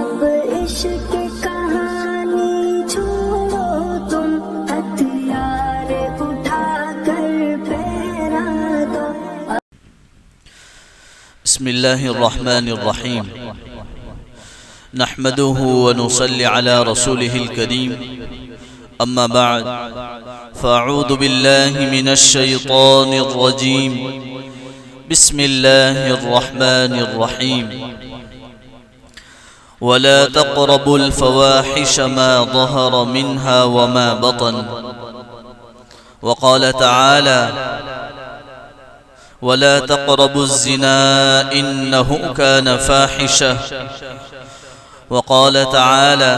اب عشق کہانی چھوڑو تم، ہتھیار اٹھا کر پھیرا دو۔ بسم اللہ الرحمن الرحیم، نحمده ونصلي على رسوله الكريم، اما بعد فاعوذ بالله من الشيطان الرجيم، بسم الله الرحمن الرحيم، ولا تقربوا الفواحش ما ظهر منها وما بطن، وقال تعالى ولا تقربوا الزنا إنه كان فاحشة، وقال تعالى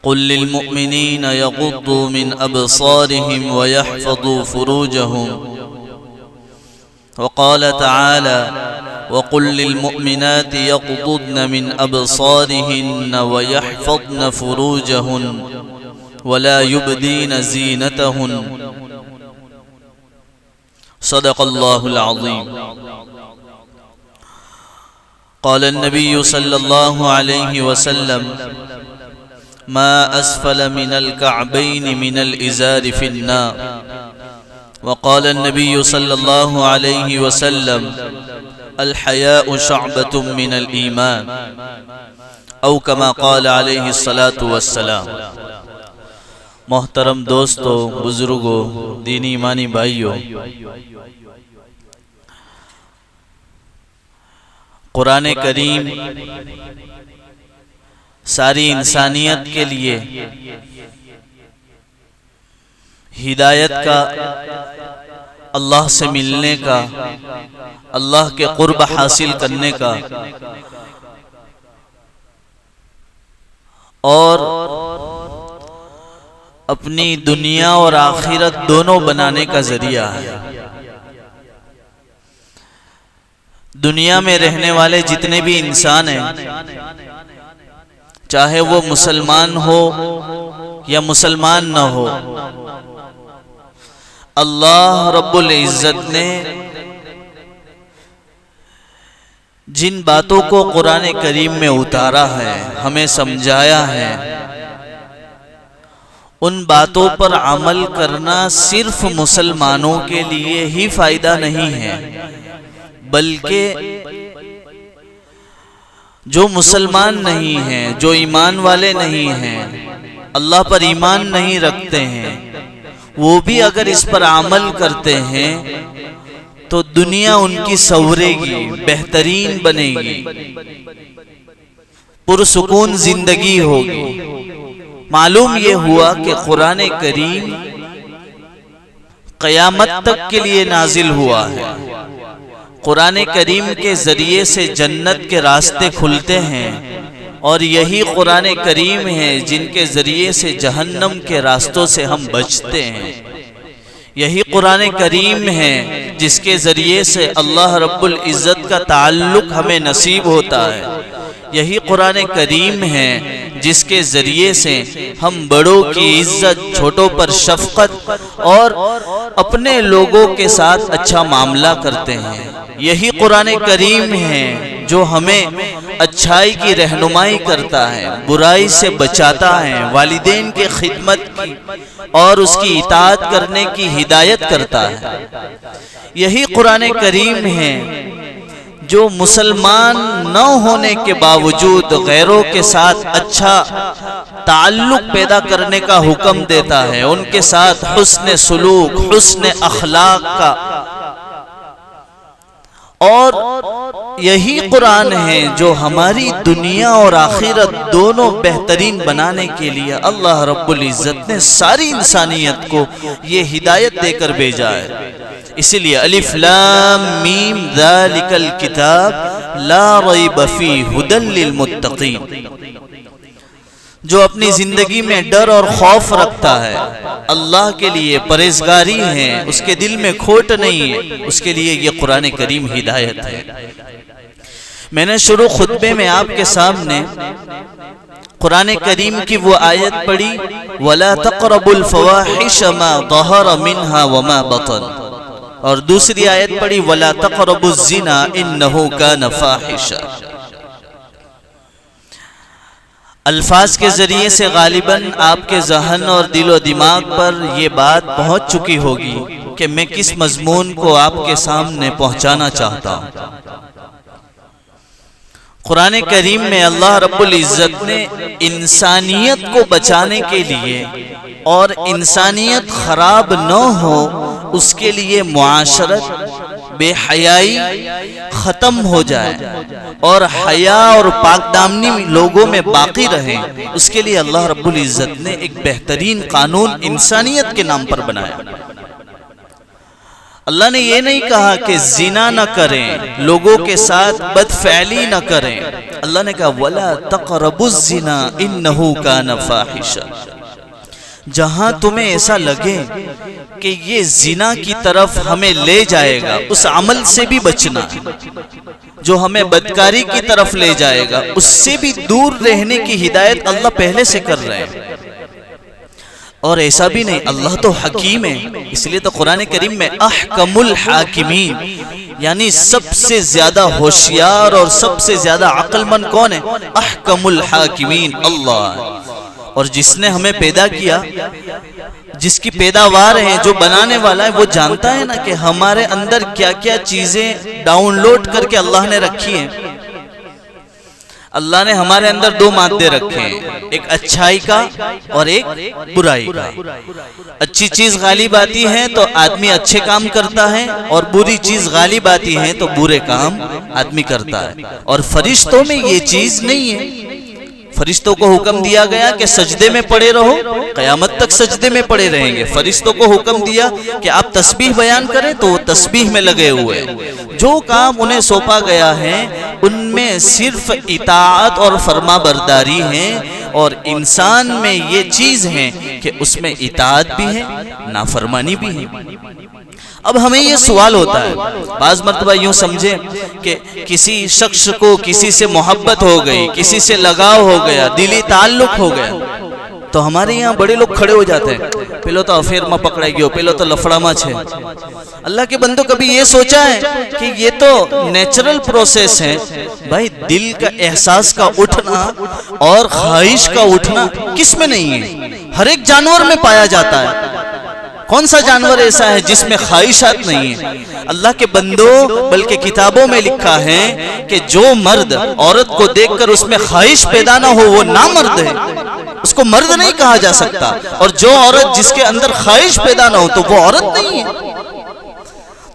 قل للمؤمنين يغضوا من أبصارهم ويحفظوا فروجهم، وقال تعالى وقل للمؤمنات يغضضن من أبصارهن ويحفظن فروجهن ولا يبدين زينتهن، صدق الله العظيم۔ قال النبي صلى الله عليه وسلم ما أسفل من الكعبين من الإزار في النار، وقال النبي صلى الله عليه وسلم الحياء شعبة من الإيمان، أو كما قال عليه الصلاة والسلام۔ محترم دوستو، بزرگو، دینی ایمانی بھائیو، قرآن کریم ساری انسانیت کے لیے ہدایت کا، اللہ سے ملنے کا، اللہ کے قرب حاصل کرنے کا اور اپنی دنیا اور آخرت دونوں بنانے کا ذریعہ ہے۔ دنیا میں رہنے والے جتنے بھی انسان ہیں، چاہے وہ مسلمان ہو یا مسلمان نہ ہو، اللہ رب العزت نے جن باتوں کو قرآن کریم میں اتارا ہے، ہمیں سمجھایا ہے، ان باتوں پر عمل کرنا صرف مسلمانوں کے لیے ہی فائدہ نہیں ہے، بلکہ جو مسلمان نہیں ہیں، جو ایمان والے نہیں ہیں، اللہ پر ایمان نہیں رکھتے ہیں، وہ بھی اگر اس پر عمل کرتے ہیں تو دنیا ان کی سنورے گی، بہترین بنے گی، پرسکون زندگی ہوگی۔ معلوم یہ ہوا کہ قرآن کریم قیامت تک کے لیے نازل ہوا ہے۔ قرآن کریم کے ذریعے سے جنت کے راستے کھلتے ہیں، اور یہی قرآن کریم ہے جن کے ذریعے سے جہنم کے راستوں سے ہم بچتے ہیں۔ یہی قرآن کریم ہے جس کے ذریعے سے اللہ رب العزت کا تعلق ہمیں نصیب ہوتا ہے۔ یہی قرآن کریم ہے جس کے ذریعے سے ہم بڑوں کی عزت، چھوٹوں پر شفقت اور اپنے لوگوں کے ساتھ اچھا معاملہ کرتے ہیں۔ یہی قرآن کریم ہے جو ہمیں اچھائی کی رہنمائی کرتا ہے، برائی سے بچاتا ہے، والدین کی خدمت کی اور اس کی اطاعت کرنے کی ہدایت کرتا ہے۔ یہی قرآن کریم ہے جو مسلمان نہ ہونے کے باوجود غیروں کے ساتھ اچھا تعلق پیدا کرنے کا حکم دیتا ہے، ان کے ساتھ حسن سلوک، حسن اخلاق کا، اور یہی قرآن ہے جو ہماری دنیا اور آخرت دونوں بہترین بنانے کے لیے اللہ رب العزت نے ساری انسانیت کو یہ ہدایت دے کر بھیجا ہے۔ اسی لیے الف لام میم ذالک الکتاب لا ریب فیہ ھدی للمتقین، جو اپنی زندگی میں ڈر اور خوف رکھتا ہے، اللہ کے لیے پرہیزگاری ہے، اس کے دل میں کھوٹ نہیں ہے، اس کے لیے یہ قرآن کریم ہدایت ہے۔ میں نے شروع خطبے میں آپ کے سامنے قرآن کریم کی وہ آیت پڑھی وَلَا تَقْرَبُوا الْفَوَاحِشَ مَا ظَهَرَ مِنْهَا وَمَا بَطَنَ، اور دوسری آیت پڑھی وَلَا تَقْرَبُوا الزِّنَا إِنَّهُ كَانَ فَاحِشًا۔ الفاظ کے ذریعے سے غالباً آپ کے ذہن اور دل و دماغ پر یہ بات پہنچ چکی ہوگی کہ میں کس مضمون کو آپ کے سامنے پہنچانا چاہتا ہوں۔ قرآن کریم میں اللہ رب العزت نے انسانیت کو بچانے کے لیے اور انسانیت خراب نہ ہو اس کے لیے معاشرت، بے حیائی ختم ہو جائے اور حیا اور پاک دامنی لوگوں میں باقی رہے، اس کے لیے اللہ رب العزت نے ایک بہترین قانون انسانیت کے نام پر بنایا۔ اللہ نے یہ نہیں کہا کہ زنا نہ کریں، لوگوں کے ساتھ بدفعلی نہ کریں، اللہ نے کہا وَلَا تَقْرَبُوا الزِّنَا إِنَّهُ كَانَ فَاحِشًا۔ جہاں تمہیں ایسا لگے کہ یہ زنا کی طرف ہمیں لے جائے گا، اس عمل سے بھی بچنا، جو ہمیں بدکاری کی طرف لے جائے گا اس سے بھی دور رہنے کی ہدایت اللہ پہلے سے کر رہے ہیں۔ اور ایسا بھی نہیں، اللہ تو حکیم ہے، اس لیے تو قرآن کریم میں احکم الحاکمین، یعنی سب سے زیادہ ہوشیار اور سب سے زیادہ عقل مند کون ہے؟ احکم الحاکمین اللہ۔ اور جس نے ہمیں پیدا کیا، جس کی پیداوار ہے، جو بنانے والا ہے، وہ جانتا ہے نا کہ ہمارے اندر کیا کیا چیزیں ڈاؤن لوڈ کر کے اللہ نے رکھی ہیں۔ اللہ نے ہمارے اندر دو مادے رکھے ہیں، ایک اچھائی کا اور ایک برائی کا۔ اچھی چیز غالب آتی ہے تو آدمی اچھے کام کرتا ہے، اور بری چیز غالب آتی ہے تو برے کام آدمی کرتا ہے۔ اور فرشتوں میں یہ چیز نہیں ہے۔ فرشتوں کو حکم دیا گیا کہ سجدے میں پڑے رہو، قیامت تک سجدے میں پڑے رہیں گے۔ فرشتوں کو حکم دیا کہ آپ تسبیح بیان کریں تو وہ تسبیح میں لگے ہوئے۔ جو کام انہیں سونپا گیا ہے ان میں صرف اطاعت اور فرما برداری ہے، اور انسان میں یہ چیز ہے کہ اس میں اطاعت بھی ہے، نافرمانی بھی ہے۔ اب ہمیں یہ سوال ہوتا ہے، بعض مرتبہ یوں سمجھے کہ کسی شخص کو کسی سے محبت ہو گئی، کسی سے لگاؤ ہو گیا، دلی تعلق ہو گیا، تو ہمارے یہاں بڑے لوگ کھڑے ہو جاتے ہیں، پہلو تو افیر میں پکڑے گئے ہو، پہلو تو لفڑا میں چھے۔ اللہ کے بندوں کبھی یہ سوچا ہے کہ یہ تو نیچرل پروسیس ہے بھائی، دل کا احساس کا اٹھنا اور خواہش کا اٹھنا کس میں نہیں ہے؟ ہر ایک جانور میں پایا جاتا ہے۔ کون سا جانور ایسا ہے جس میں خواہشات نہیں ہیں؟ اللہ کے بندوں، بلکہ کتابوں میں لکھا ہے کہ جو مرد عورت کو دیکھ کر اس میں خواہش پیدا نہ ہو وہ نامرد ہے، اس کو مرد نہیں کہا جا سکتا، اور جو عورت جس کے اندر خواہش پیدا نہ ہو تو وہ عورت نہیں ہے۔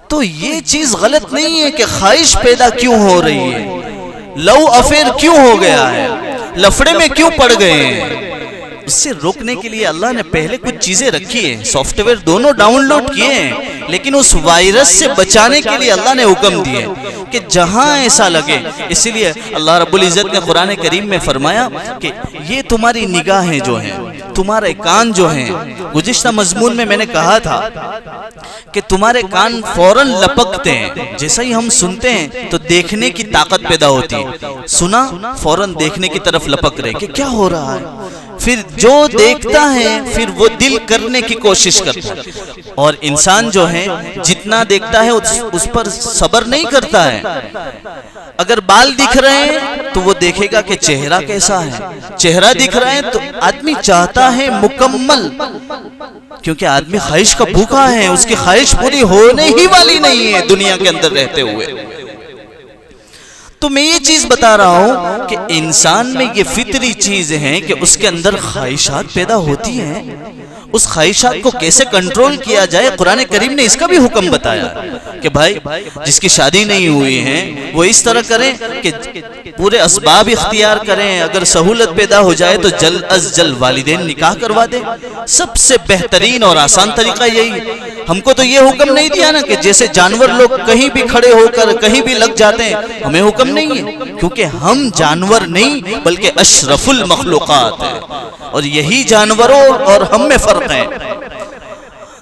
تو یہ چیز غلط نہیں ہے کہ خواہش پیدا کیوں ہو رہی ہے، لو افیر کیوں ہو گیا ہے، لفڑے میں کیوں پڑ گئے ہیں، اس سے روکنے کے لیے اللہ نے پہلے کچھ چیزیں رکھی ہیں، سافٹ ویئر دونوں ڈاؤن لوڈ کیے ہیں، لیکن اس وائرس سے بچانے کے لیے اللہ نے حکم دیے کہ جہاں ایسا لگے، اسی لیے اللہ رب العزت نے قرآن کریم میں فرمایا کہ یہ تمہاری نگاہیں جو ہیں، تمہارے کان جو ہیں، گزشتہ مضمون میں نے کہا تھا کہ تمہارے کان فوراً لپکتے ہیں، جیسا ہی ہم سنتے ہیں تو دیکھنے کی طاقت پیدا ہوتی ہے، سنا فوراً دیکھنے کی طرف لپک رہے کہ کیا ہو رہا ہے، پھر جو دیکھتا ہے پھر وہ دل کرنے کی کوشش کرتا ہے، اور انسان جو ہے جتنا دیکھتا ہے اس پر صبر نہیں کرتا ہے۔ اگر بال دکھ رہے ہیں تو وہ دیکھے گا کہ چہرہ کیسا ہے، چہرہ دکھ رہا ہے تو آدمی چاہتا ہے مکمل، کیونکہ آدمی خواہش کا بھوکا ہے، اس کی خواہش پوری ہونے ہی والی نہیں ہے دنیا کے اندر رہتے ہوئے۔ تو میں یہ چیز بتا رہا ہوں کہ انسان میں یہ فطری چیز ہے کہ اس کے اندر خواہشات پیدا ہوتی ہیں، اس خواہشات کو کیسے کنٹرول کیا جائے، قرآن کریم نے اس کا بھی حکم بتایا کہ بھائی جس کی شادی نہیں ہوئی ہے وہ اس طرح کریں کہ پورے اسباب اختیار کریں، اگر سہولت پیدا ہو جائے تو جلد از جلد والدین نکاح کروا دیں۔ سب سے بہترین اور آسان طریقہ یہی ہے۔ ہم کو تو یہ حکم نہیں دیا نا کہ جیسے جانور لوگ کہیں بھی کھڑے ہو کر کہیں بھی لگ جاتے ہیں، ہمیں حکم نہیں ہے، کیونکہ ہم جانور نہیں بلکہ اشرف المخلوقات ہیں، اور یہی جانوروں اور ہم میں فرق ہے۔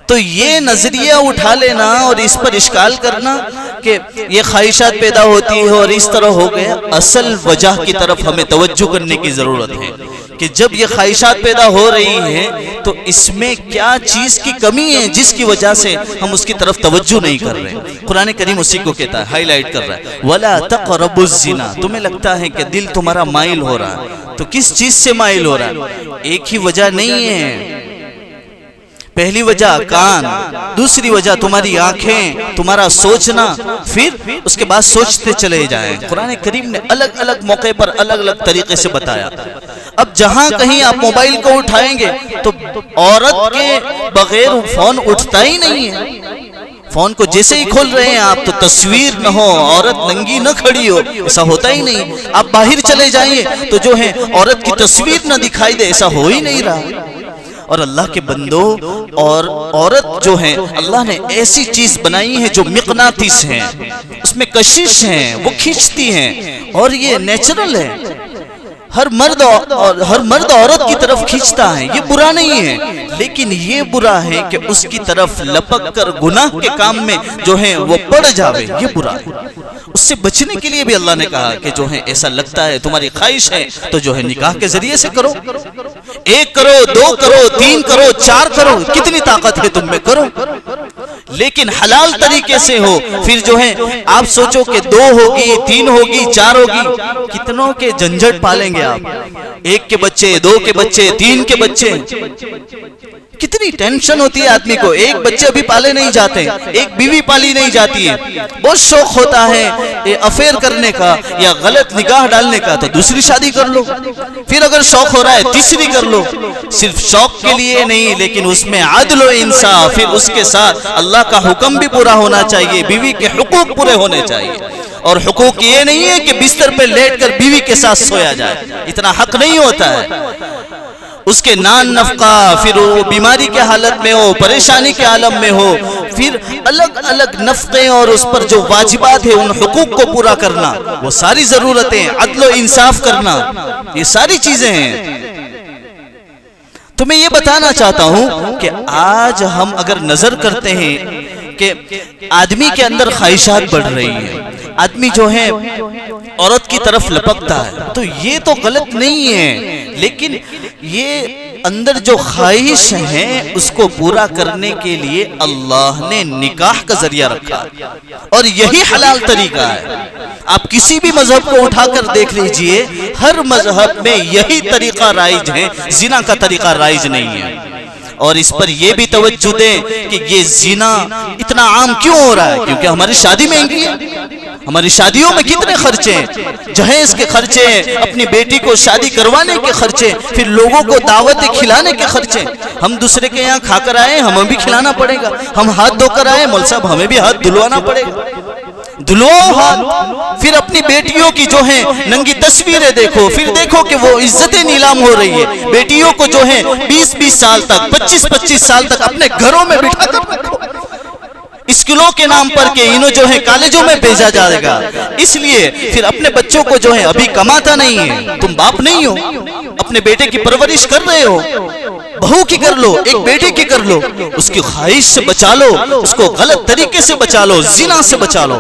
تو یہ نظریہ اٹھا لینا اور اس پر اشکال کرنا کہ یہ خواہشات پیدا ہوتی ہے اور اس طرح ہو گیا، اصل وجہ کی طرف ہمیں توجہ کرنے کی ضرورت ہے کہ جب یہ خواہشات پیدا ہو رہی ہیں تو اس میں کیا چیز کی کمی ہے جس کی وجہ سے ہم اس کی طرف توجہ نہیں کر رہے. قرآن کریم اسی کو کہتا ہے، ہائی لائٹ کر رہا ہے، وَلَا تَقْرَبُوا الزِّنَا. تمہیں لگتا ہے کہ دل تمہارا مائل ہو رہا ہے، تو کس چیز سے مائل ہو رہا ہے؟ ایک ہی وجہ نہیں ہے. پہلی وجہ کان، دوسری وجہ تمہاری آنکھیں، تمہارا سوچنا، پھر اس کے بعد سوچتے چلے جائیں. قرآن کریم نے الگ الگ موقع پر الگ الگ طریقے سے بتایا. اب جہاں کہیں آپ موبائل کو اٹھائیں گے تو عورت کے بغیر فون اٹھتا ہی نہیں ہے. فون کو جیسے ہی کھول رہے ہیں آپ تو تصویر نہ ہو، عورت ننگی نہ کھڑی ہو، ایسا ہوتا ہی نہیں. آپ باہر چلے جائیں تو جو ہے عورت کی تصویر نہ دکھائی دے، ایسا ہو ہی نہیں رہا. اور اللہ کے بندو، اور عورت جو ہے اللہ نے ایسی چیز بنائی ہے جو مقناطیس ہیں، اس میں کشش ہیں، وہ کھینچتی ہیں، اور یہ نیچرل ہے. ہر مرد عورت کی طرف کھینچتا ہے، یہ برا نہیں ہے، لیکن یہ برا ہے کہ اس کی طرف لپک کر گناہ کے کام میں جو ہے وہ پڑ جاوے، یہ برا ہے. اس سے بچنے کے لیے بھی اللہ نے کہا کہ جو ہے ایسا لگتا ہے تمہاری خواہش ہے تو جو ہے نکاح کے ذریعے سے کرو. 1 کرو، 2 کرو، 3 کرو، 4 کرو، کتنی طاقت ہے تم میں کرو، لیکن حلال طریقے سے ہو. پھر جو ہے آپ سوچو کہ 2 ہوگی، 3 ہوگی، 4 ہوگی، کتنوں کے جھنجھٹ پالیں گے آپ. 1 کے بچے، 2 کے بچے، 3 کے بچے، کتنی ٹینشن ہوتی ہے آدمی کو. 1 بچے ابھی پالے نہیں جاتے، 1 بیوی پالی نہیں جاتی ہے. بہت شوق ہوتا ہے افیئر کرنے کا یا غلط نگاہ ڈالنے کا تو دوسری شادی کر لو. پھر اگر شوق ہو رہا ہے تیسری کر لو. صرف شوق کے لیے نہیں، لیکن اس میں عدل و انصاف، پھر اس کے ساتھ اللہ کا حکم بھی پورا ہونا چاہیے، بیوی کے حقوق پورے ہونے چاہیے. اور حقوق یہ نہیں ہے کہ بستر پہ لیٹ کر بیوی کے ساتھ سویا جائے، اتنا حق نہیں ہوتا ہے. اس کے نان نفقہ، پھر وہ بیماری کے حالت میں ہو، پریشانی کے عالم میں ہو، پھر الگ الگ نفقے اور اس پر جو واجبات ہیں ان حقوق کو پورا کرنا، وہ ساری ضرورتیں، عدل و انصاف کرنا، یہ ساری چیزیں ہیں. تو میں یہ بتانا چاہتا ہوں کہ آج ہم اگر نظر کرتے ہیں کہ آدمی کے اندر خواہشات بڑھ رہی ہیں، آدمی جو ہے عورت کی طرف لپکتا ہے، تو یہ تو غلط نہیں ہے، لیکن یہ اندر جو خواہش ہے اس کو پورا کرنے کے لیے اللہ نے نکاح کا ذریعہ رکھا، اور یہی حلال طریقہ ہے. آپ کسی بھی مذہب کو اٹھا کر دیکھ لیجئے، ہر مذہب میں یہی طریقہ رائج ہے، زنا کا طریقہ رائج نہیں ہے. اور اس پر یہ بھی توجہ دیں کہ یہ زنا اتنا عام کیوں ہو رہا ہے؟ کیونکہ ہماری شادی مہنگی ہے. ہماری شادیوں میں کتنے خرچے ہیں، جہیز کے خرچے ہیں، اپنی بیٹی کو شادی کروانے کے خرچے، پھر لوگوں کو دعوتیں کھلانے کے خرچے. ہم دوسرے کے یہاں کھا کر آئے، ہمیں بھی کھلانا پڑے گا. ہم ہاتھ دھو کر آئے، مول صاحب ہمیں بھی ہاتھ دھلوانا پڑے گا. دھلواؤ ہاتھ. پھر اپنی بیٹیوں کی جو ہیں ننگی تصویریں دیکھو، پھر دیکھو کہ وہ عزتیں نیلام ہو رہی ہے. بیٹیوں کو جو ہے 20-20 سال تک، 25-25 سال تک اپنے گھروں میں بٹھا کر رکھو، اسکولوں کے نام پر کہ انہوں جو ہے کالجوں میں بھیجا جائے گا. اس لیے پھر اپنے بچوں کو جو ہے ابھی کماتا نہیں ہے، تم باپ نہیں ہو، اپنے بیٹے کی پرورش کر رہے ہو، بہو کی کر لو، ایک بیٹے کی کر لو، اس کی خواہش سے بچا لو، اس کو غلط طریقے سے بچا لو، زنا سے بچا لو.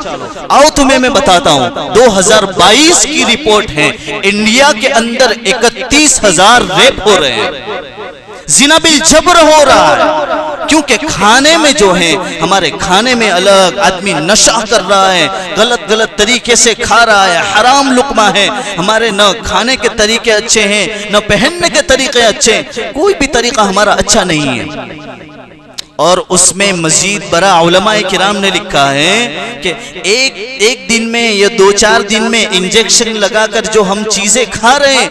آؤ تمہیں میں بتاتا ہوں، 2022 کی رپورٹ ہے، انڈیا کے اندر 31,000 ریپ ہو رہے ہیں. زنا بالجبر ہو رہا ہے، کیونکہ کھانے میں جو ہے، ہمارے کھانے میں الگ آدمی نشہ کر رہا ہے، غلط طریقے سے کھا رہا ہے، حرام لقمہ ہے. ہمارے نہ کھانے کے طریقے اچھے ہیں، نہ پہننے کے طریقے اچھے ہیں، کوئی بھی طریقہ ہمارا اچھا نہیں ہے. اور اس میں مزید بڑا علماء کرام نے لکھا ہے کہ ایک دن میں یا 2-4 دن میں انجیکشن لگا کر جو ہم چیزیں کھا رہے ہیں،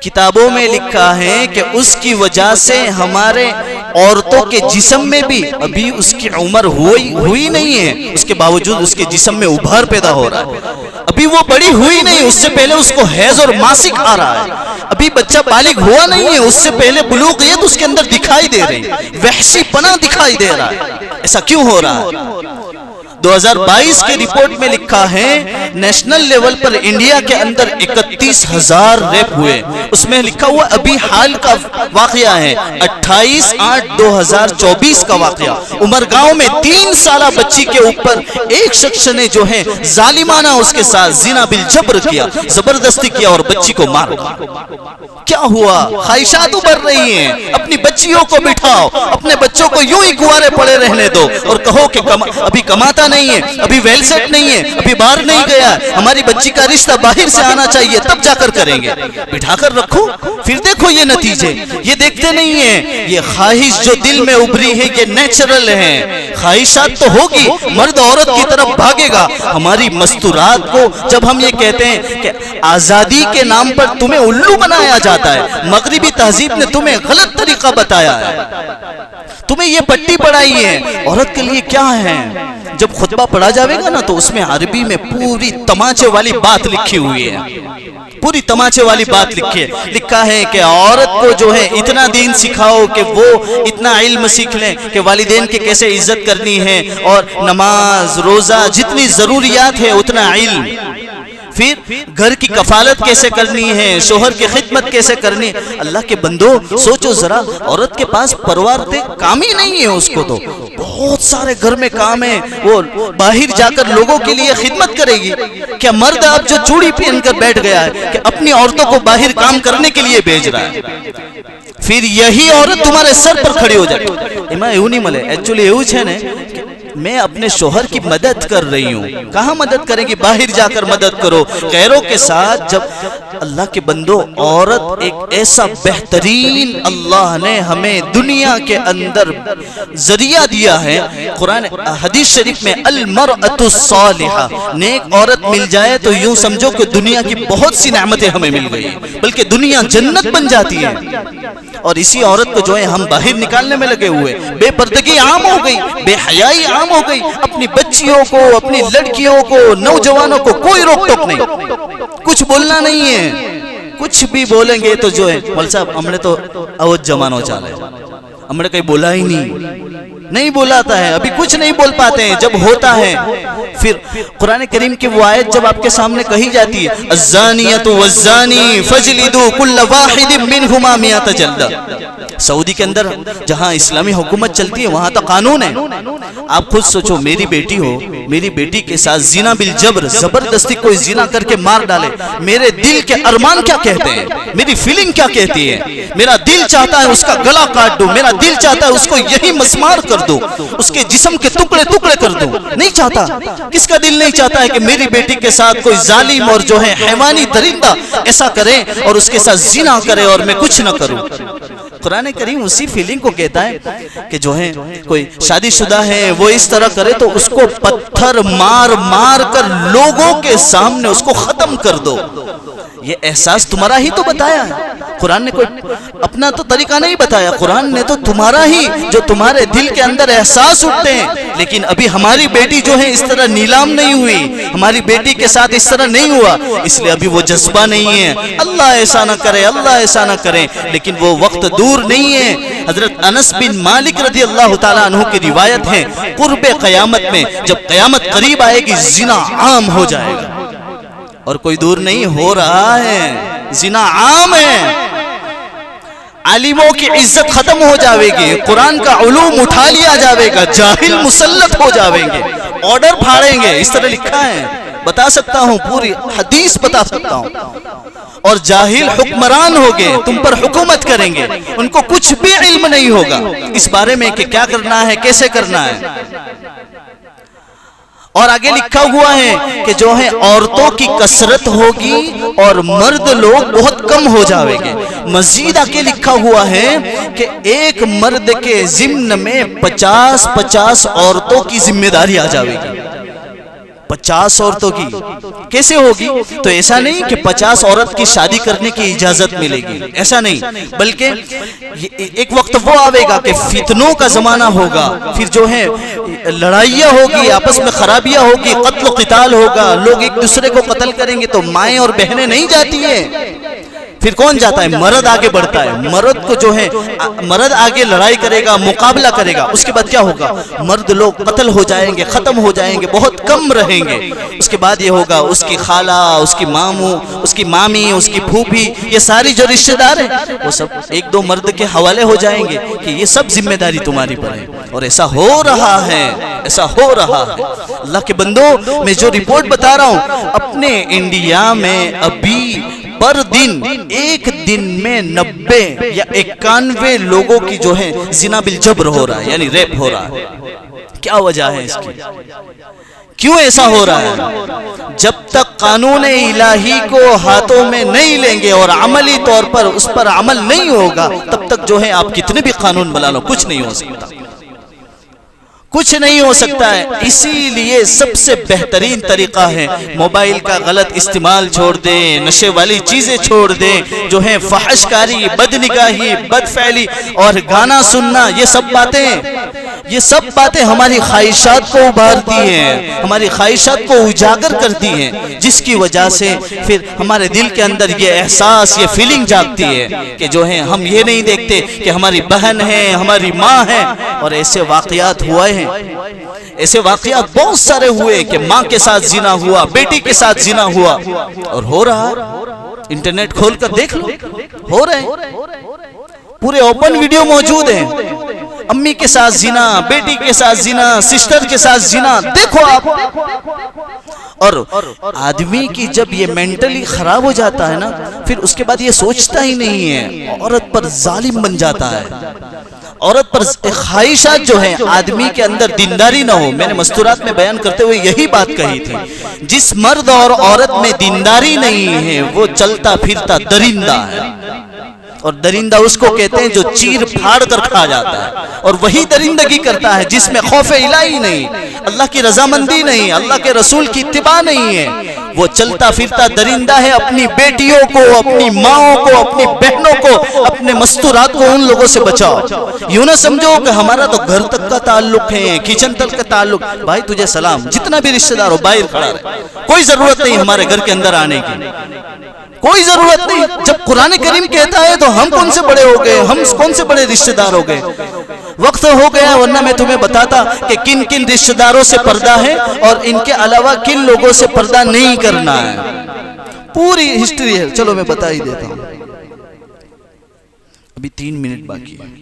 کتابوں میں لکھا ہے کہ اس کی وجہ سے ہمارے عورتوں کے جسم میں بھی ابھی اس کی عمر ہوئی نہیں ہے، اس کے باوجود اس کے جسم میں ابھار پیدا ہو رہا ہے. ابھی وہ بڑی ہوئی نہیں، اس سے پہلے اس کو حیض اور ماسک آ رہا ہے. ابھی بچہ بالغ ہوا نہیں ہے، اس سے پہلے بلوغیت اس کے اندر دکھائی دے رہی، وحشی پنا دکھائی دے رہا ہے. ایسا کیوں ہو رہا ہے؟ 2022 کی رپورٹ میں لکھا ہے نیشنل لیول پر انڈیا کے اندر 31,000 ریپ ہوئے. اس میں لکھا ہوا ابھی حال کا واقعہ ہے 28/8/2024 کا واقعہ. عمرگاؤں میں 3 سالہ بچی کے اوپر ایک شخص نے جو ہے ظالمانہ اس کے ساتھ زنا بالجبر کیا، زبردستی کیا اور بچی کو مار دیا. کیا ہوا؟ خواہشات ابھر رہی ہیں. اپنی بچیوں کو بٹھاؤ، اپنے بچوں کو یوں ہی کنوارے پڑے رہنے دو اور کہو کہ ابھی کماتا نہیں ہے، ابھی ویل سیٹ نہیں ہے، ابھی باہر نہیں گیا، ہماری بچی کا رشتہ باہر سے آنا چاہیے تب جا کر کریں گے. بٹھا کر رکھو، پھر دیکھو یہ نتیجے. یہ دیکھتے نہیں ہیں. یہ خواہش جو دل میں ابھری ہے یہ نیچرل ہے. خواہشات تو ہوگی، مرد عورت کی طرف بھاگے گا. ہماری مستورات کو جب ہم یہ کہتے ہیں کہ آزادی کے نام پر تمہیں الو بنایا جاتا ہے، مغربی تہذیب نے تمہیں غلط طریقہ بتایا ہے، تمہیں یہ پٹی پڑھائی ہے. عورت کے لیے کیا ہے؟ جب خطبہ پڑھا جاوے گا نا تو اس میں عربی میں پوری تماچے والی بات لکھی ہوئی ہے، پوری تماچے والی بات لکھا ہے کہ عورت کو جو ہے اتنا دین سکھاؤ کہ وہ اتنا علم سیکھ لیں کہ والدین کی کیسے عزت کرنی ہے اور نماز روزہ جتنی ضروریات ہے اتنا علم. پھر گھر کی کفالت کیسے کرنی ہے، شوہر کی خدمت کیسے کرنی. اللہ کے بندو سوچو ذرا، عورت کے پاس پروار دے کام ہی نہیں ہے. اس کو تو بہت سارے گھر میں کام ہے، وہ باہر جا کر لوگوں کے لیے خدمت کرے گی. کیا مرد اب جو چوڑی پہن کر بیٹھ گیا ہے کہ اپنی عورتوں کو باہر کام کرنے کے لیے بھیج رہا ہے، پھر یہی عورت تمہارے سر پر کھڑی ہو جائے. ایما ایو نہیں ملے ایکچولی ایو چھے نے میں اپنے شوہر کی مدد کر رہی ہوں. کہاں مدد کریں گی؟ باہر جا کر مدد کرو غیروں کے ساتھ. جب اللہ کے بندو عورت ایک ایسا بہترین اللہ نے ہمیں دنیا کے اندر ذریعہ دیا ہے. قرآن حدیث شریف میں المرأۃ الصالحہ، نیک عورت مل جائے تو یوں سمجھو کہ دنیا کی بہت سی نعمتیں ہمیں مل گئی، بلکہ دنیا جنت بن جاتی ہے. اور اسی عورت کو جو ہے ہم باہر نکالنے میں لگے ہوئے. بے پردگی عام ہو گئی، بے حیائی عام ہو گئی. اپنی بچیوں کو، اپنی لڑکیوں کو، نوجوانوں کو کوئی روک ٹوک نہیں، کچھ بولنا نہیں ہے. کچھ بھی بولیں گے تو جو ہے مول صاحب ہم نے تو اوت جمانو چالے، ہم نے کہیں بولا ہی نہیں بولاتا ہے. ابھی کچھ نہیں بول پاتے ہیں. جب ہوتا ہے پھر قرآن کریم کی وہ آیت جب آپ کے سامنے کہی جاتی ہے الزانیۃ والزانی فجلدوا کل واحد منہما مئۃ جلدہ. سعودی کے اندر جہاں اسلامی حکومت چلتی ہے وہاں تو قانون ہے. آپ خود سوچو، میری بیٹی ہو، میری بیٹی کے ساتھ زنا بالجبر، زبردستی کوئی زنا کر کے مار ڈالے، میرے دل کے ارمان کیا کہتے ہیں، میری فیلنگ کیا کہتی ہے؟ میرا دل چاہتا ہے اس کا گلا کاٹ دوں، میرا دل چاہتا ہے اس کو یہی مسمار کر دوں، اس کے جسم کے ٹکڑے ٹکڑے کر دوں. نہیں چاہتا. کس کا دل نہیں چاہتا ہے کہ میری بیٹی کے ساتھ کوئی ظالم اور جو ہے حیوانی درندہ ایسا کرے اور اس کے ساتھ زنا کرے اور میں کچھ نہ کروں؟ قرآن کریم اسی فیلنگ کو کہتا ہے کہ جو ہے کوئی شادی شدہ ہے وہ اس طرح کرے تو اس کو پتھر مار مار کر لوگوں کے سامنے اس کو ختم کر دو. یہ احساس تمہارا ہی تو بتایا ہے. قرآن نے کوئی اپنا تو طریقہ نہیں بتایا، قرآن نے تو تمہارا ہی جو تمہارے دل کے اندر احساس اٹھتے ہیں. لیکن ابھی ہماری بیٹی جو ہے اس طرح نیلام نہیں ہوئی، ہماری بیٹی کے ساتھ اس طرح نہیں ہوا، اس لیے ابھی وہ جذبہ نہیں ہے. اللہ ایسا نہ کرے، اللہ ایسا نہ کرے. لیکن وہ وقت دور نہیں ہے. حضرت انس بن مالک رضی اللہ تعالیٰ عنہ کی روایت ہے قرب قیامت میں جب قیامت قریب آئے گی زنا عام ہو جائے گا. اور کوئی دور نہیں، ہو رہا ہے. زنا عام ہے. عالموں کی عزت ختم ہو جاوے گی، قرآن کا علوم اٹھا لیا جاوے گا، جاہل مسلط ہو جاویں گے، آرڈر پھاڑیں گے. اس طرح لکھا ہے، بتا سکتا ہوں، پوری حدیث بتا سکتا ہوں. اور جاہل حکمران ہوگے، تم پر حکومت کریں گے، ان کو کچھ بھی علم نہیں ہوگا اس بارے میں کہ کیا کرنا ہے، کیسے کرنا ہے. اور آگے لکھا ہوا ہے کہ جو ہے عورتوں کی کثرت ہوگی اور مرد لوگ بہت کم ہو جاویں گے. مزید آگے لکھا ہوا ہے کہ ایک مرد کے ضمن میں 50 عورتوں کی ذمہ داری آ جاوے گی. 50 عورتوں کی کیسے ہوگی؟ تو ایسا نہیں کہ 50 عورت کی شادی کرنے کی اجازت ملے گی، ایسا نہیں، بلکہ ایک وقت وہ آئے گا کہ فتنوں کا زمانہ ہوگا، پھر جو ہے لڑائیاں ہوگی، آپس میں خرابیاں ہوگی، قتل و قتال ہوگا، لوگ ایک دوسرے کو قتل کریں گے. تو مائیں اور بہنیں نہیں جاتی ہیں. پھر کون جاتا ہے؟ مرد آگے بڑھتا ہے. مرد کو جو ہے مرد آگے لڑائی کرے گا، مقابلہ کرے گا. اس کے بعد کیا ہوگا؟ مرد لوگ قتل ہو جائیں گے، ختم ہو جائیں گے، بہت کم رہیں گے. اس کے بعد یہ ہوگا اس کی خالہ، اس کی ماموں، اس کی مامی، اس کی پھوپھی، یہ ساری جو رشتہ دار ہیں وہ سب ایک دو مرد کے حوالے ہو جائیں گے کہ یہ سب ذمہ داری تمہاری پر ہے. اور ایسا ہو رہا ہے، ایسا ہو رہا ہے. اللہ کے بندوں، میں جو رپورٹ بتا رہا ہوں، اپنے انڈیا میں ابھی پر دن ایک دن میں 90 یا 91 لوگوں کی جو ہے زنا بالجبر ہو رہا ہے، یعنی ریپ ہو رہا ہے. کیا وجہ ہے اس کی؟ کیوں ایسا ہو رہا ہے؟ جب تک قانون الہی کو ہاتھوں میں نہیں لیں گے اور عملی طور پر اس پر عمل نہیں ہوگا، تب تک جو ہے آپ کتنے بھی قانون بنا لو، کچھ نہیں ہو سکتا، کچھ نہیں ہو سکتا ہے. اسی لیے سب سے بہترین طریقہ ہے موبائل کا غلط استعمال چھوڑ دیں، نشے والی چیزیں چھوڑ دیں، جو ہیں فحش کاری، بد نگاہی، بد فعلی اور گانا سننا. یہ سب باتیں ہماری خواہشات کو ابھارتی ہیں، ہماری خواہشات کو اجاگر کرتی ہیں، جس کی وجہ سے پھر ہمارے دل کے اندر یہ احساس، یہ فیلنگ جاگتی ہے کہ جو ہے ہم یہ نہیں دیکھتے کہ ہماری بہن ہے، ہماری ماں ہے. اور ایسے واقعات ہوئے ہیں، ایسے واقعات بہت سارے ہوئے کہ ماں کے ساتھ زنا ہوا، بیٹی کے ساتھ زنا ہوا، اور ہو رہا. انٹرنیٹ کھول کر دیکھ لو، ہو رہے ہیں، پورے اوپن ویڈیو موجود ہیں. امی کے ساتھ زنا، بیٹی کے ساتھ زنا، سسٹر کے ساتھ زنا، دیکھو آپ. اور آدمی کی جب یہ مینٹلی خراب ہو جاتا ہے نا، پھر اس کے بعد یہ سوچتا ہی نہیں ہے، عورت پر ظالم بن جاتا ہے. عورت پر خواہشات جو ہیں، آدمی کے اندر دینداری نہ ہو. میں نے مستورات میں بیان کرتے ہوئے یہی بات کہی تھی، جس مرد اور عورت میں دینداری نہیں ہے وہ چلتا پھرتا درندہ ہے. اور درندہ اس کو کہتے ہیں جو چیر پھاڑ کر کھا جاتا ہے، اور وہی درندگی کرتا ہے جس میں خوف الہی نہیں، اللہ کی رضامندی نہیں، اللہ کے رسول کی اتباع نہیں ہے. وہ چلتا پھرتا درندہ ہے. اپنی بیٹیوں کو، اپنی ماؤں کو، اپنی بہنوں کو، اپنے مستورات کو ان لوگوں سے بچاؤ. یوں نہ سمجھو کہ ہمارا تو گھر تک کا تعلق ہے، کچن تک کا تعلق. بھائی تجھے سلام، جتنا بھی رشتہ دار ہو باہر کھڑا رہے، کوئی ضرورت نہیں ہمارے گھر کے اندر آنے کی، کوئی ضرورت نہیں. جب قرآن کریم کہتا ہے تو ہم کون سے بڑے ہو گئے، ہم کون سے بڑے رشتہ دار ہو گئے. وقت ہو گیا، ورنہ میں تمہیں بتاتا کہ کن کن رشتہ داروں سے پردہ ہے اور ان کے علاوہ کن لوگوں سے پردہ نہیں کرنا ہے. پوری ہسٹری ہے. چلو میں بتا ہی دیتا ہوں، ابھی 3 منٹ باقی ہے.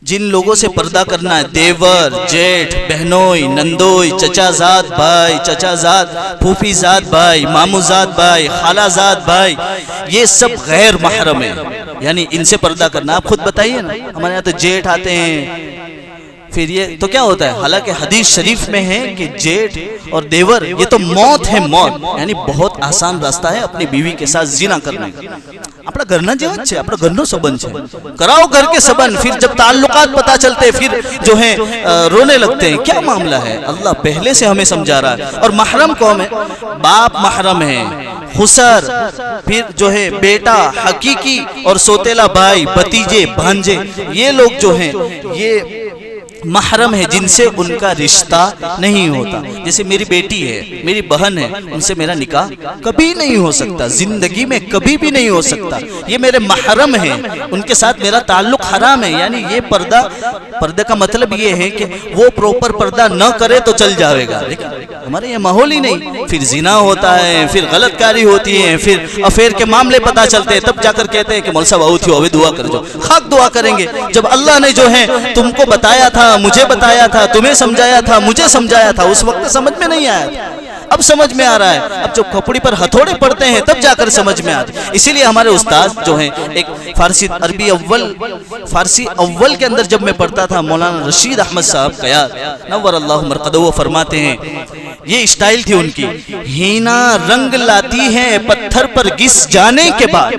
جن لوگوں سے پردہ کرنا ہے، دیور، جیٹھ، بہنوئی، نندوئی، چچا زاد بھائی، چچا زاد، پھوپھی زاد بھائی، مامو زاد بھائی، خالہ زاد بھائی، یہ سب غیر محرم ہیں. یعنی ان سے پردہ کرنا. آپ خود بتائیے نا، ہمارے یہاں تو جیٹھ آتے ہیں، پھر یہ تو کیا ہوتا ہے؟ حالانکہ حدیث شریف میں ہے کہ جیٹھ اور دیور یہ تو موت ہے، موت. یعنی بہت آسان راستہ ہے اپنی بیوی کے ساتھ زنا کرنے کا. اپنا گھرنا جیون چھے، اپنا گھرنو سبن چھے، کراؤ گھر کے سبن. پھر جب تعلقات پتا چلتے پھر جو ہیں رونے لگتے ہیں. کیا معاملہ ہے؟ اللہ پہلے سے ہمیں سمجھا رہا ہے. اور محرم قوم ہے، باپ محرم ہے، خسر، پھر جو ہے بیٹا حقیقی اور سوتیلا بھائی، بھتیجے، بھانجے، یہ لوگ جو ہیں یہ محرم ہے جن سے ان کا رشتہ نہیں ہوتا. جیسے میری بیٹی ہے، میری بہن ہے، ان سے میرا نکاح کبھی نہیں ہو سکتا، زندگی میں کبھی بھی نہیں ہو سکتا. یہ میرے محرم ہیں، ان کے ساتھ میرا تعلق حرام ہے. یعنی یہ پردے کا مطلب یہ ہے کہ وہ پروپر پردہ نہ کرے تو چل جاوے گا. لیکن ہمارے یہ ماحول ہی نہیں. پھر زنا ہوتا ہے، پھر غلط کاری ہوتی ہے، پھر افیئر کے معاملے پتا چلتے ہیں، تب جا کر کہتے ہیں کہ مول صاحب آؤ تھی ہوئے دعا کر جو. خاک دعا کریں گے جب اللہ نے جو ہے تم کو بتایا تھا، مجھے بتایا تھا، تمہیں سمجھایا تھا، مجھے سمجھایا تھا. اس وقت سمجھ میں نہیں آیا تھا، اب سمجھ میں آ رہا ہے. اب جب کھپڑی پر ہتھوڑے پڑتے ہیں تب جا کر سمجھ میں آتے. اسی لیے ہمارے استاد جو ہیں، ایک فارسی اول کے اندر جب میں پڑھتا تھا، مولانا رشید احمد صاحب قیاد نور اللہ مرقدہ، وہ فرماتے ہیں، یہ اسٹائل تھی ان کی، ہینا رنگ لاتی ہے پتھر پر گس جانے کے بعد.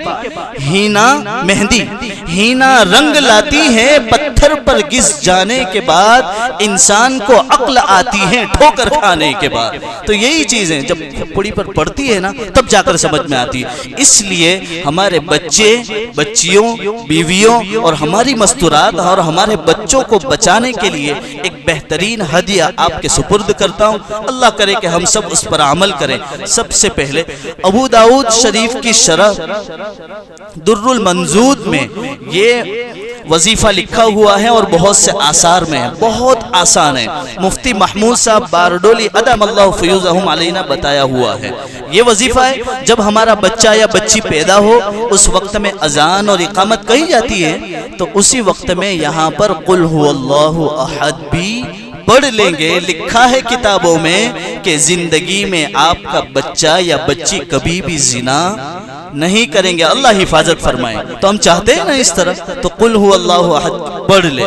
ہینا مہندی، ہینا رنگ لاتی ہے پتھر پتھر پر گس جانے کے بعد انسان کو عقل آتی ہے ٹھوکر کھانے کے بعد. تو یہی چیزیں جب پھپڑی پر پڑتی ہے نا تب جا کر سمجھ میں آتی ہے. اس لیے ہمارے بچے، بچیوں، بیویوں اور ہماری مستورات اور ہمارے بچوں کو بچانے کے لیے ایک بہترین ہدیہ آپ کے سپرد کرتا ہوں. اللہ کرے کہ ہم سب اس پر عمل کریں. سب سے پہلے ابو داؤد شریف کی شرح در المنضود میں یہ وظیفہ لکھا ہوا ہے اور بہت سے آثار میں ہے، بہت آسان ہے. مفتی محمود صاحب باردولی ادم اللہ فیوزہم علینا بتایا ہوا ہے. یہ وظیفہ ہے جب ہمارا بچہ یا بچی پیدا ہو اس وقت میں اذان اور اقامت کہی جاتی ہے تو اسی وقت میں یہاں پر قل هو اللہ احد بھی پڑھ لیں گے. لکھا ہے کتابوں میں کہ زندگی میں آپ کا بچہ یا بچی کبھی بھی زنا نہیں کریں گے. اللہ حفاظت فرمائے. تو ہم چاہتے ہیں نا اس طرح، تو قل هو اللہ احد پڑھ لے.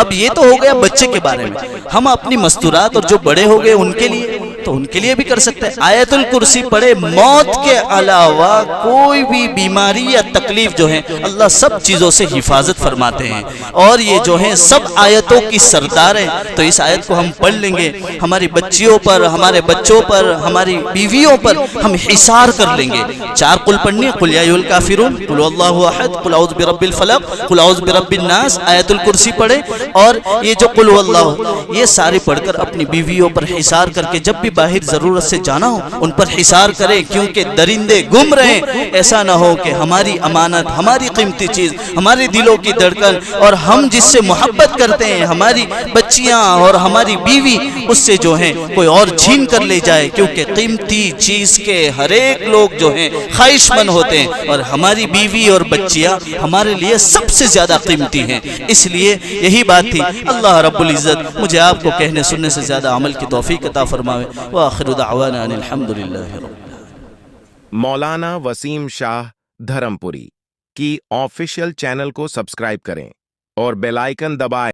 اب یہ تو ہو گیا بچے کے بارے میں. ہم اپنی مستورات اور جو بڑے ہو گئے ان کے لیے تو ان کے لیے بھی کر سکتے ہیں. آیت الکرسی پڑھے. موت کے علاوہ کوئی بھی بیماری یا تکلیف جو ہے اللہ سب چیزوں سے حفاظت فرماتے ہیں اور یہ جو ہیں سب آیتوں کی سردار ہیں. تو اس آیت کو ہم پڑھ لیں گے، ہماری بچیوں پر، ہمارے بچوں پر، ہماری بیویوں پر ہم حصار کر لیں گے. 4 قل پڑھنی، قل یا ایھا الکافرون، قل اللہ احد، قل اعوذ برب الفلق، قل اعوذ برب الناس، آیت الکرسی پڑھے اور یہ جو قل اللہ، یہ سارے پڑھ کر اپنی بیویوں پر حصار کر کے جب بھی باہر ضرورت سے جانا ہو ان پر حصار کریں. کیونکہ درندے گم رہیں. ایسا نہ ہو کہ ہماری امانت، ہماری قیمتی چیز، ہمارے دلوں کی دھڑکن اور ہم جس سے محبت کرتے ہیں، ہماری بچیاں اور ہماری بیوی، اس سے جو ہیں کوئی اور چھین کر لے جائے. کیونکہ قیمتی چیز کے ہر ایک لوگ جو ہیں خواہش مند ہوتے ہیں اور ہماری بیوی اور بچیاں ہمارے لیے سب سے زیادہ قیمتی ہیں. اس لیے یہی بات تھی. اللہ رب العزت مجھے آپ کو کہنے سننے سے زیادہ عمل کی توفیق عطا فرماوے. وآخر دعوانا ان الحمدللہ رب العالمین. مولانا وسیم شاہ دھرم پوری کی آفیشیل چینل کو سبسکرائب کریں اور بیل آئیکن دبائیں.